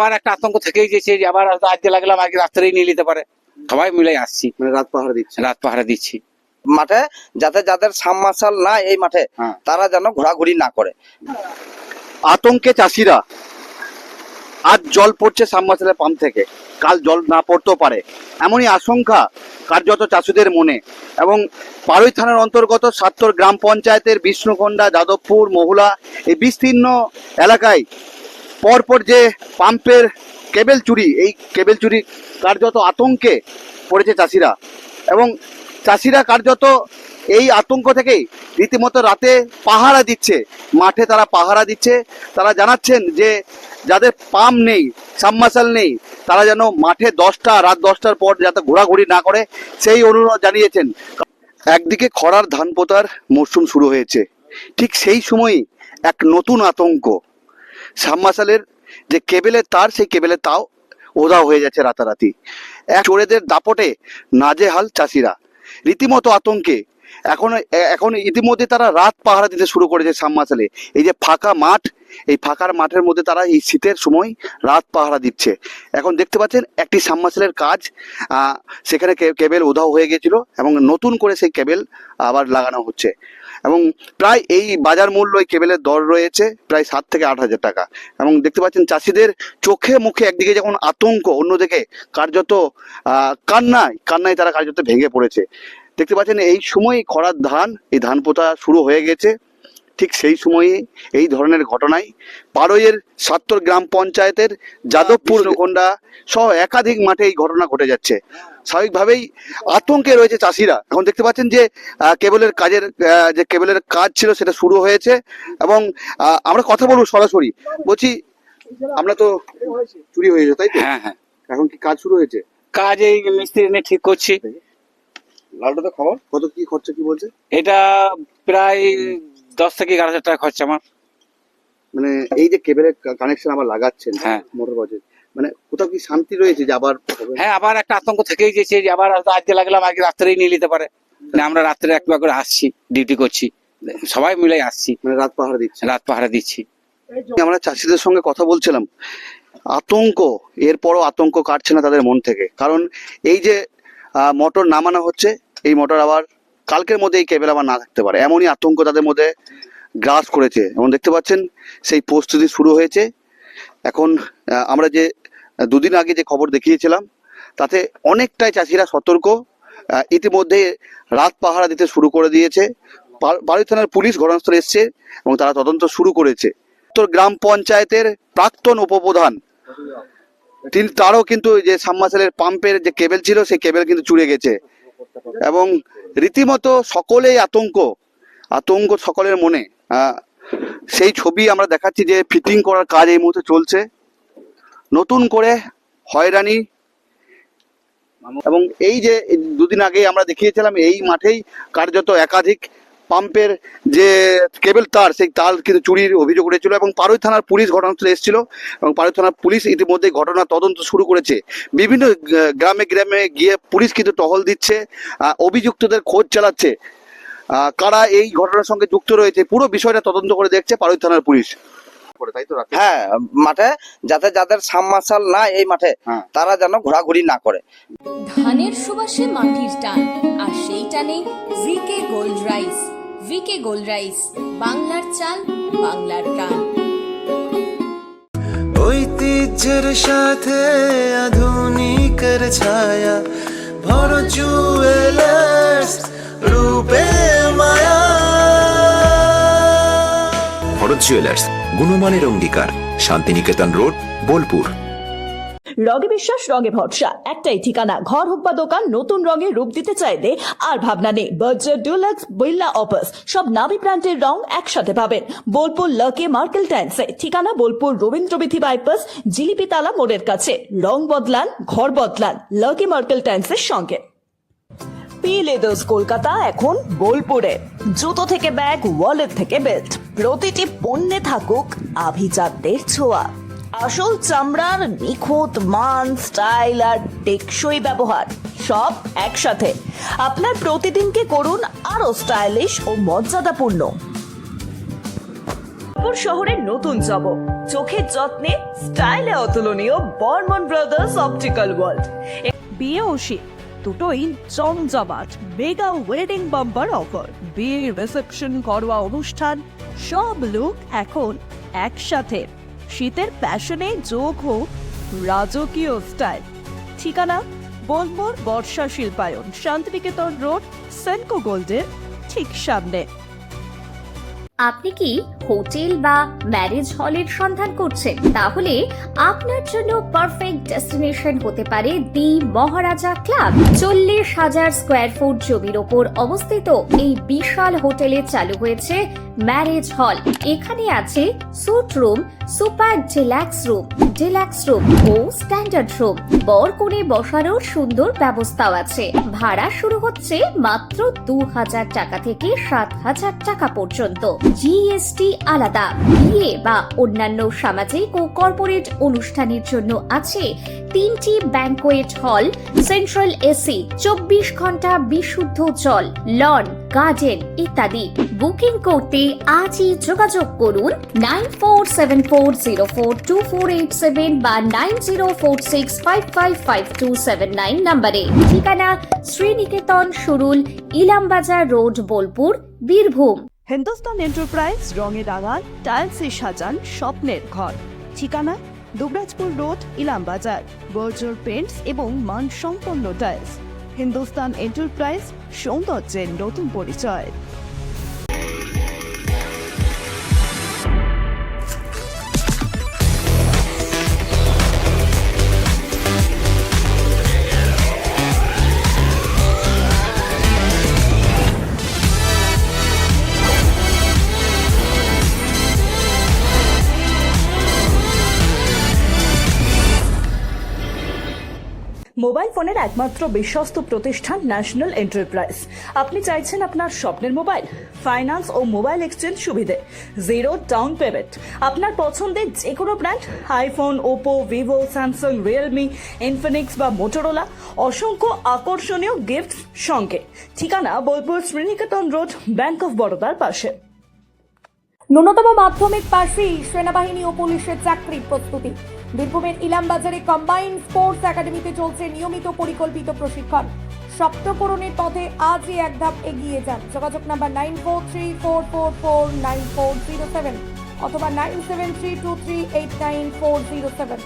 আবার একটা আতঙ্ক থেকেই গেছে যে আবার আজকে লাগলাম আজকে রাত্রেই নিয়ে নিতে পারে। সবাই মিলে আসছি, মানে রাত পাহারা দিচ্ছি মাঠে, যাতে যাদের সাবমার্শাল না এই মাঠে তারা যেন ঘোরাঘুরি না করে। আতঙ্কে চাষিরা, আজ জল পড়ছে সাবমার্সিবল পাম্প থেকে, কাল জল না পড়তেও পারে, এমনই আশঙ্কা কার্যত চাষিদের মনে। এবং পাড়ুই থানার অন্তর্গত ৭০ গ্রাম পঞ্চায়েতের বিষ্ণুকন্ডা, যাদবপুর, মহুলা এই বিস্তীর্ণ এলাকায় পরপর যে পাম্পের কেবেল চুরি, এই কেবেল চুরি কার্যত আতঙ্কে পড়েছে চাষিরা। এবং চাষিরা কার্যত এই আতঙ্ক থেকেই রীতিমতো রাতে পাহারা দিচ্ছে, মাঠে তারা পাহারা দিচ্ছে। তারা জানাচ্ছেন যে যাদের পাম্প নেই, সাবমার্শাল নেই, তারা যেন মাঠে রাত 10টার পর যাতে ঘোরাঘুরি না করে সেই অনুরোধ জানিয়েছেন। একদিকে খরার ধান পোতার মরশুম শুরু হয়েছে, ঠিক সেই সময়ই এক নতুন আতঙ্ক। সাবমার্শালের যে কেবেলের তার, সেই কেবেলের তাও ওধাও হয়ে যাচ্ছে রাতারাতি। এক চোরেদের দাপটে নাজেহাল চাষিরা, রীতিমতো আতঙ্কে। এখন ইতিমধ্যে তারা রাত পাহারা দিতে শুরু করেছে সাবমার্শালে। এই যে ফাঁকা মাঠ, এই ফাঁকার মাঠের মধ্যে তারা এই শীতের সময় রাত পাহারা দিচ্ছে। এখন দেখতে পাচ্ছেন একটি সাবমার্শালের কাজ, সেখানে কেবেল উধাও হয়ে গেছিল এবং নতুন করে সেই কেবেল আবার লাগানো হচ্ছে। এবং প্রায় এই বাজার মূল্য এই কেবেলের দর রয়েছে প্রায় 7 থেকে 8 হাজার টাকা। এবং দেখতে পাচ্ছেন চাষিদের চোখে মুখে একদিকে যখন আতঙ্ক, অন্যদিকে কার্যত কান্নায় তারা কার্যত ভেঙে পড়েছে। দেখতে পাচ্ছেন এই সময় খরার এই ধান পোতা শুরু হয়ে গেছে। ঠিক সেই সময়ে এই ধরনের ঘটনায় পাড়ইয়ের ৭০ গ্রাম পঞ্চায়েতের যাদবপুর, কোন্ডা সহ একাধিক মাঠে এই ঘটনা ঘটে যাচ্ছে। স্বাভাবিকভাবেই আতঙ্কে রয়েছে চাষিরা। এখন দেখতে পাচ্ছেন যে কেবলের কাজ ছিল সেটা শুরু হয়েছে। এবং আমরা কথা বলবো সরাসরি। বলছি, আমরা তো চুরি হয়েছে তাই তো? হ্যাঁ হ্যাঁ, এখন কি কাজ শুরু হয়েছে? কাজ এই মিস্ত্রি এনে ঠিক করছি। লালটা তো খবর কত কি খরচা কি বলছে? এটা প্রায় 10 থেকে 11 হাজার টাকা খরচা আমার। মানে এই যে কেবলের কানেকশন আবার লাগাচ্ছেন, হ্যাঁ, মোটর বাজে, মানে কোথাও কি শান্তি রয়েছে যে আবার? হ্যাঁ, আবার একটা আতঙ্ক থেকেই গেছে যে আবার আজকে লাগলাম আজকে রাত্রেই নিয়ে নিতে পারে। না, আমরা রাত্রে একবার করে আসছি, ডিউটি করছি, সবাই মিলে আসছি, মানে রাত পাহারা দিচ্ছি। আমরা চাষিদের সঙ্গে কথা বলছিলাম, আতঙ্ক, এরপরও আতঙ্ক কাটছে না তাদের মন থেকে। কারণ এই যে মোটর নামানো হচ্ছে, এই মোটর আবার কালকের মধ্যে এই কেবল আবার না থাকতে পারে, এমনই আতঙ্ক তাদের মধ্যে গ্রাস করেছে। এবং দেখতে পাচ্ছেন সেই প্রস্তুতি শুরু হয়েছে। এখন আমরা যে 2 দিন আগে যে খবর দেখিয়েছিলাম তাতে অনেকটাই চাষিরা সতর্ক। ইতিমধ্যে রাত পাহারা দিতে শুরু করে দিয়েছে। পাড়ুই থানার পুলিশ ঘটনাস্থলে এসছে এবং তারা তদন্ত শুরু করেছে। তো গ্রাম পঞ্চায়েতের প্রাক্তন উপপ্রধান তারও কিন্তু যে সাবমার্শালের পাম্পের যে কেবল ছিল সেই কেবল কিন্তু চুরে গেছে। এবং রীতিমতো সকলেই আতঙ্ক সকলের মনে। সেই ছবি আমরা দেখাচ্ছি যে ফিটিং করার কাজ এই মুহূর্তে চলছে, নতুন করে হয়রানি। এবং এই যে 2 দিন আগে আমরা দেখিয়েছিলাম এই মাঠেই কার্যত একাধিক পাম্পের যে কেবল তার, সেই তার কিন্তু চুরির অভিযোগ উঠেছিল। এবং পাড়ুই থানার পুলিশ ঘটনাস্থলে এসেছিল এবং পাড়ুই থানার পুলিশ ইতিমধ্যে ঘটনা তদন্ত শুরু করেছে। বিভিন্ন গ্রামে গিয়ে পুলিশ কিন্তু টহল দিচ্ছে, অভিযুক্তদের খোঁজ চালাচ্ছে, কারা এই ঘটনার সঙ্গে যুক্ত রয়েছে পুরো বিষয়টা তদন্ত করে দেখছে পাড়ুই থানার পুলিশ। হ্যাঁ, মাঠে যাতে যাদের সাবমার্শাল না এই মাঠে তারা যেন ঘোরাঘুরি না করে। ধানের সুবাসে মাটির টান, আর সেই টানে V K gold rice. V K gold rice, বাংলার চাল, বাংলার প্রাণ। ঐতিহ্যের সাথে আধুনিকের ছায়া, ভরো জুয়েলার্স রূপে মায়া। ভরত জুয়েলার্স, গুণমানের অঙ্গীকার, শান্তিনিকেতন রোড, বোলপুর। রঙে বিশ্বাস, রঙে ভরসা, একটাই ঠিকানা। ঘর হোক বা দোকান, নতুন রঙে রূপ দিতে চাইলে আর ভাবনা নেই। বার্জার, ডুলাক্স, বিল্লা, অপাস সব নামি ব্র্যান্ডের রং একসাথে পাবেন বোলপুর লাকি মার্কেল টাইলসে। ঠিকানা বোলপুর রবীন্দ্রবিথি বাইপাস, জিলিপিতালা মোড়ের কাছে। রং বদলান, ঘর বদলান লাকি মার্কেল টাইলসের সঙ্গে। পি লেদার্স কলকাতা এখন বোলপুরে। জুতো থেকে ব্যাগ, ওয়ালেট থেকে বেল্ট, প্রতিটি পণ্যে থাকুক আভিজাতদের ছোঁয়া। আসল চামড়ার নিখুঁত মান, স্টাইল আর টেকসই ব্যবহার সব একসাথে। আপনার প্রতিদিনকে করুন আরো স্টাইলিশ ও মর্যাদাপূর্ণ। শহরের নতুন চোখের যত্নে স্টাইলে অতুলনীয় বর্মন ব্রাদার্স অপটিক্যাল ওয়ার্ল্ড। বিয়ে ও শীত দুটোই জমজমাট মেগা ওয়েডিং বাম্পার অফার। বিয়ে, রিসেপশন, ঘরোয়া অনুষ্ঠান সব লুক এখন একসাথে। শীতের প্যাশনে যোগ হোক রাজকীয় স্টাইল। ঠিকানা বোলপুর বর্ষা শিল্পায়ন, শান্তিনিকেতন রোড, সেনকো গোল্ডের ঠিক সামনে। আপনি কি হোটেল বা ম্যারেজ হলের সন্ধান করছেন? তাহলে আপনার জন্য পারফেক্ট ডেস্টিনেশন হতে পারে দি মহারাজা ক্লাব। 40,000 স্কোয়ার ফুট জমির ওপর অবস্থিত এই বিশাল হোটেলে চালু হয়েছে ম্যারেজ হল। এখানে আছে suite room, super deluxe room ও স্ট্যান্ডার্ড রুম। বর কনে বসানোর সুন্দর ব্যবস্থাও আছে। ভাড়া শুরু হচ্ছে মাত্র 2,000 টাকা থেকে 7,000 টাকা পর্যন্ত। জিএসটি আলাদা। বিয়ে বা অন্যান্য সামাজিক ও কর্পোরেট অনুষ্ঠানের জন্য আছে 3টি ব্যাংকোয়েট হল, সেন্ট্রাল এসি, 24 ঘন্টা বিশুদ্ধ জল, লন, গার্ডেন ইত্যাদি। বুকিং করতে আজই যোগাযোগ করুন 9474042487 বা 9046555279 নম্বরে। ঠিকানা শ্রীনিকেতন সুরুল, ইলামবাজার রোড, বোলপুর, বীরভূম। হিন্দুস্তান এন্টারপ্রাইজ রঙে রাঙান টাইলসে সাজান স্বপ্নের ঘর। ঠিকানা দুবরাজপুর রোড, ইলামবাজার। বর্জর পেন্টস এবং মানসম্পন্ন টাইলস। হিন্দুস্তান এন্টারপ্রাইজ, সৌন্দর্যের নতুন পরিচয়। মোবাইল ফোনের একমাত্র বিশ্বস্ত প্রতিষ্ঠান ন্যাশনাল এন্টারপ্রাইজ। আপনি চাইছেন আপনার স্বপ্নের মোবাইল, ফাইন্যান্স ও মোবাইল এক্সচেঞ্জ সুবিধে, 0 ডাউন পেমেন্ট। আপনার পছন্দের যে কোনো brand, iPhone, Oppo, Vivo, Samsung, Realme, Infinix বা মোটরোলা, অসংখ্য আকর্ষণীয় গিফট সঙ্গে। ঠিকানা Bolpur Sriniketan road, bank of বরোদার পাশে। ন্যূনতম মাধ্যমিক পাশেই সেনাবাহিনী ও পুলিশের চাকরির প্রস্তুতি। বীরভূমের ইলামবাজারে কম্বাইন্ড স্পোর্টস একাডেমিতে চলছে নিয়মিত পরিকল্পিত প্রশিক্ষণ। সপ্তপূরণের পথে আজই এক ধাপ এগিয়ে যান। যোগাযোগ নাম্বার 9434449407 অথবা 9732389407।